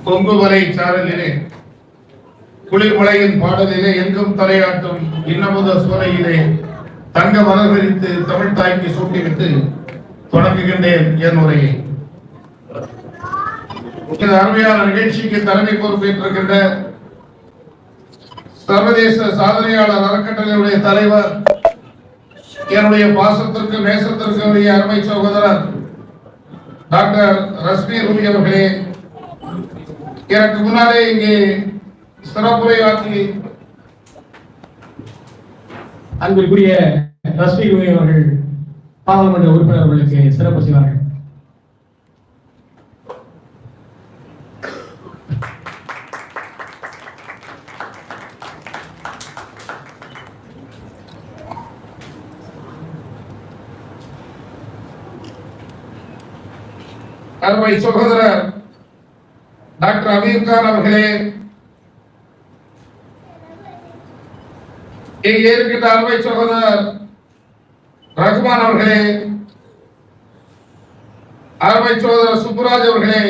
கொங்குவரை சாரலிலே குளிர்மலையின் பாடலிலே எங்கும் தலையாட்டும் இன்னமுத சோலையிலே தங்க மலர்விரித்து தமிழ் தாய்க்கு சூட்டிவிட்டு தொடங்குகின்றேன் என் உரையை. இந்த அருமையான நிகழ்ச்சிக்கு தலைமை பொறுப்பேற்றிருக்கின்ற சர்வதேச சாதனையாளர் அறக்கட்டளையுடைய தலைவர், என்னுடைய பாசத்திற்கு நேசத்திற்கு உரிய அருமை சகோதரர் டாக்டர் ரஸ்மி ரூபி அவர்களே, எனக்கு முன்னாலே இங்கே சிறப்புரையாற்றி அன்பிற்குரிய ரஸ்மி ரூபி அவர்கள் பாராளுமன்ற உறுப்பினர்களுக்கு சிறப்பு செய்வார்கள். அருமை சகோதரர் டாக்டர் அமீர் கான் அவர்களே, இங்கே இருக்கின்ற அருமை சகோதரர் ரகுமான் அவர்களே, அருமை சகோதரர் சுப்புராஜ் அவர்களே,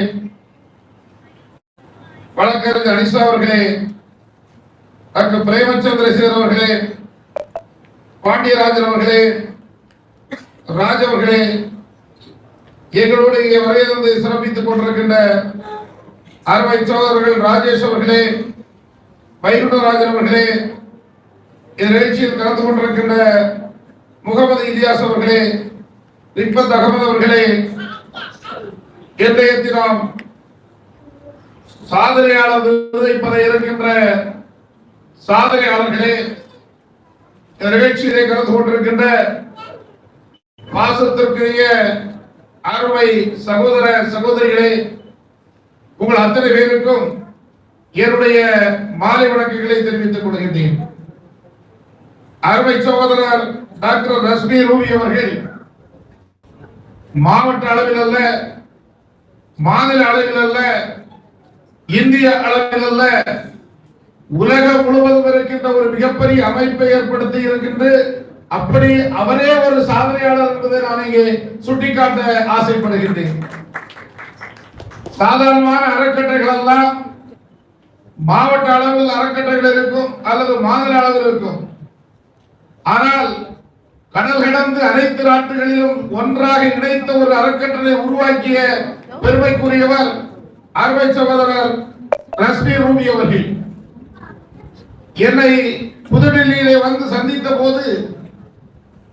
வழக்கறிஞர் அனிஷா அவர்களே, டாக்டர் பிரேமச்சந்திரசேகர் அவர்களே, பாண்டியராஜன் அவர்களே, ராஜ் அவர்களே, எங்களோடு இங்கே வரையிலிருந்து சிறப்பித்துக் கொண்டிருக்கின்ற அருமை சகோதரர்கள் ராஜேஷ் அவர்களே, வைகுண்டராஜன் அவர்களே, இந்த நிகழ்ச்சியில் கலந்து கொண்டிருக்கின்ற முகமது இலியாஸ் அவர்களே, ரிப்பத் அகமது அவர்களே, இன்றைய தினம் சாதனையாளர் விருதை பெற இருக்கின்ற சாதனையாளர்களே, இந்த நிகழ்ச்சியிலே கலந்து கொண்டிருக்கின்ற பாசத்திற்குரிய அருமை சகோதர சகோதரிகளே, உங்கள் அத்தனை பேருக்கும் என்னுடைய மாலை வணக்கங்களை தெரிவித்துக் கொள்கின்றேன். அருமை சகோதரர் டாக்டர் ரஸ்மி ரூபி அவர்கள் மாவட்ட அளவில் அல்ல, மாநில அளவில் அல்ல, இந்திய அளவில் அல்ல, உலகம் முழுவதும் இருக்கின்ற ஒரு மிகப்பெரிய அமைப்பை ஏற்படுத்தி இருக்கின்ற அப்படி அவரே ஒரு சாதனையாளர் என்பதை நான் இங்கே சுட்டிக்காட்ட ஆசைப்படுகின்றேன். சாதாரணமான அறக்கட்டளைகள் எல்லாம் மாவட்ட அளவில் அறக்கட்டளைகள் இருக்கும் அல்லது மாநில அளவில் இருக்கும். ஆனால் கடல் கடந்து அனைத்து நாட்டுகளிலும் ஒன்றாக இணைத்த ஒரு அறக்கட்டளை உருவாக்கிய பெருமைக்குரியவர் அருமை சகோதரர் ரஸ்மி ரூபி அவர்கள். என்னை புதுடெல்லியிலே வந்து சந்தித்த போது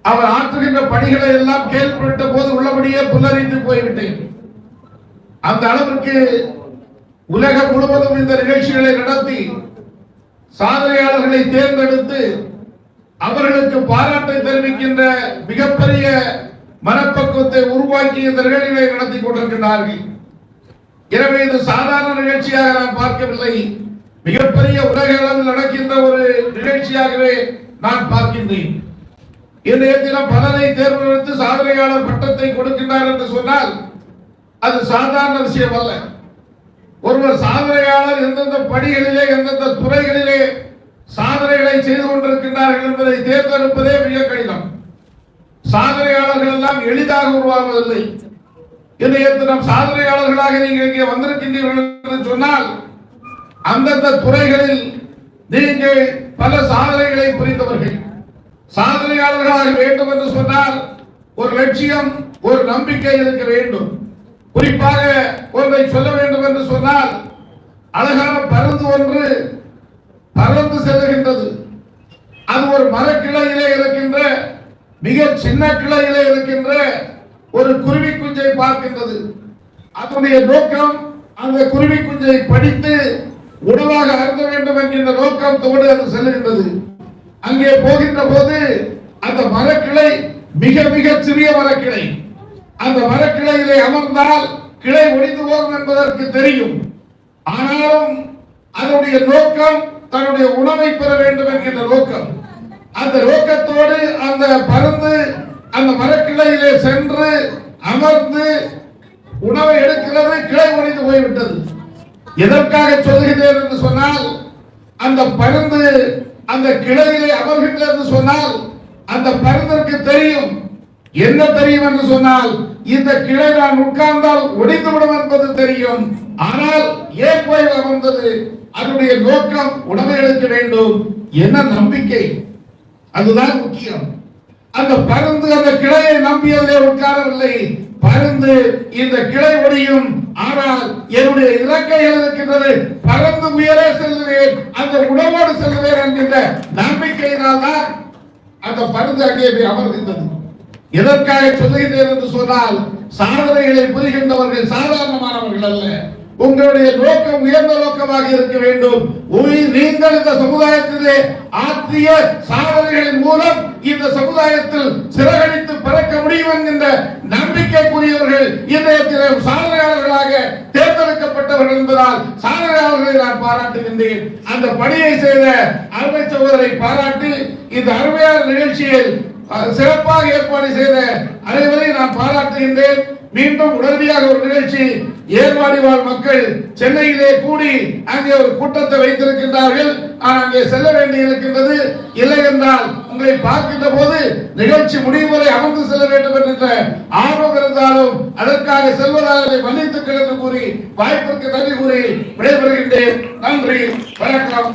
அவர் ஆற்றுகின்ற பணிகளை எல்லாம் கேள்விப்பட்ட போது உள்ளபடியே புல்லரித்து போய்விட்டேன். அந்த அளவிற்கு உலகம் முழுவதும் இந்த நிகழ்ச்சிகளை நடத்தி சாதனையாளர்களை தேர்ந்தெடுத்து அவர்களுக்கு பாராட்டை தெரிவிக்கின்ற மிகப்பெரிய மனப்பக்குவத்தை உருவாக்கி இந்த நிகழ்ச்சிகளை நடத்தி கொண்டிருக்கிறார்கள். எனவே இது சாதாரண நிகழ்ச்சியாக நான் பார்க்கவில்லை, மிகப்பெரிய உலக அளவில் நடக்கின்ற ஒரு நிகழ்ச்சியாகவே நான் பார்க்கின்றேன். இன்றைய தினம் பலரை தேர்ந்தெடுத்து சாதனையாளர் பட்டத்தை கொடுக்கின்றார் என்று சொன்னால் அது சாதாரண விஷயம் அல்ல. ஒருவர் சாதனையாளர் எந்தெந்த படிகளிலே எந்தெந்த துறைகளிலே சாதனைகளை செய்து கொண்டிருக்கின்றார்கள் என்பதை தேர்ந்தெடுப்பதே மிக கடினம். சாதனையாளர்கள் எல்லாம் எளிதாக உருவாவதில்லை. இன்றைய தினம் சாதனையாளர்களாக நீங்கள் இங்கே வந்திருக்கின்றீர்கள் என்று சொன்னால் அந்தந்த துறைகளில் நீங்கள் பல சாதனைகளை புரிந்தவர்கள். சாதனையாளர்களாக வேண்டும் என்று சொன்னால் ஒரு லட்சியம், ஒரு நம்பிக்கை இருக்க வேண்டும். குறிப்பாக ஒன்றை சொல்ல வேண்டும் என்று சொன்னால் அழகான பருந்து ஒன்று பறந்து செல்கின்றது. அது ஒரு மரக்கிளையிலே இருக்கின்ற மிக சின்ன கிளையிலே இருக்கின்ற ஒரு குருவி குஞ்சை பார்க்கின்றது. அதனுடைய நோக்கம் அந்த குருவி குஞ்சை படித்து உணவாக அருந்த வேண்டும் என்கின்ற நோக்கத்தோடு அது செல்கின்றது. அங்கே போகின்ற போது அந்த மரக்கிளை மிக மிக சிறிய மரக்கிளை. அந்த மரக்கிளையிலே அமர்ந்தால் கிளை ஒடிந்து போகும் என்பதற்கு தெரியும். ஆனாலும் அதனுடைய நோக்கம் தன்னுடைய உணவை பெற வேண்டும் என்கின்ற நோக்கம். அந்த நோக்கத்தோடு அந்த பருந்து அந்த மரக்கிளையிலே சென்று அமர்ந்து உணவை எடுக்கிறது. கிளை ஒடிந்து போய்விட்டது. எதற்காக சொல்கிறேன் என்று சொன்னால் அந்த பருந்து அந்த கிளையிலே அமர்கின்றது என்று சொன்னால் அந்த பருந்திற்கு தெரியும் என்ன தெரியும் என்று சொன்னால் இந்த கிளை நான் உட்கார்ந்தால் ஒடிந்துவிடும் என்பது தெரியும். ஆனால் ஏன் போய் அமர்ந்தது? அதனுடைய நோக்கம் உணவை எடுக்க வேண்டும். என்ன நம்பிக்கை? அதுதான் முக்கியம். அந்த பருந்து அந்த கிளையை நம்பியதிலே உட்காரவில்லை. பருந்து இந்த கிளை ஒடியும், ஆனால் என்னுடைய இலக்கைகள் இருக்கின்றது, பறந்து உயரே செல்லுவேன், அந்த உணவோடு செல்லுவேன் என்கின்ற நம்பிக்கையினால் தான் அந்த பருந்து அங்கே போய் அமர்கின்றது. எதற்காக சொல்லுகின்றேன் என்று சொன்னால், சாதனைகளை புரிகின்றவர்கள் சாதாரணமானவர்கள் அல்ல. உங்களுடைய நோக்கம் உயர்ந்த நோக்கமாக இருக்க வேண்டும். நீங்கள் இந்த சமுதாயத்திலே ஆற்றிய சாதனைகளின் மூலம் இந்த சமுதாயத்தில் சிறகடித்து பறக்க முடியும் என்கின்ற நம்பிக்கைக்குரியவர்கள் இன்றைய சாதனையாளர்களாக தேர்ந்தெடுக்கப்பட்டவர்கள் என்பதால் சாதனையாளர்களை நான் பாராட்டுகின்றேன். அந்த பணியை செய்த அருமை சகோதரை பாராட்டி இந்த அருமையான நிகழ்ச்சியில் சிறப்பாக ஏற்பாடு செய்த அனைவரையும் நான் பாராட்டுகின்றேன். மீண்டும் உடனடியாக ஒரு நிகழ்ச்சி ஏர்வாடி வாழ் மக்கள் சென்னையிலே கூடி அங்கே ஒரு கூட்டத்தை வைத்திருக்கின்றார்கள். நான் அங்கே செல்ல வேண்டி இருக்கின்றது. இல்லை என்றால் உங்களை பார்க்கின்ற போது நிகழ்ச்சி முடிவு வரை அமர்ந்து செல்ல வேண்டும் என்ற ஆர்வம் இருந்தாலும் அதற்காக செல்வதாக மன்னித்துக்கள் என்று கூறி வாய்ப்பிற்கு நன்றி கூறி விடைபெறுகின்றேன். நன்றி, வணக்கம்.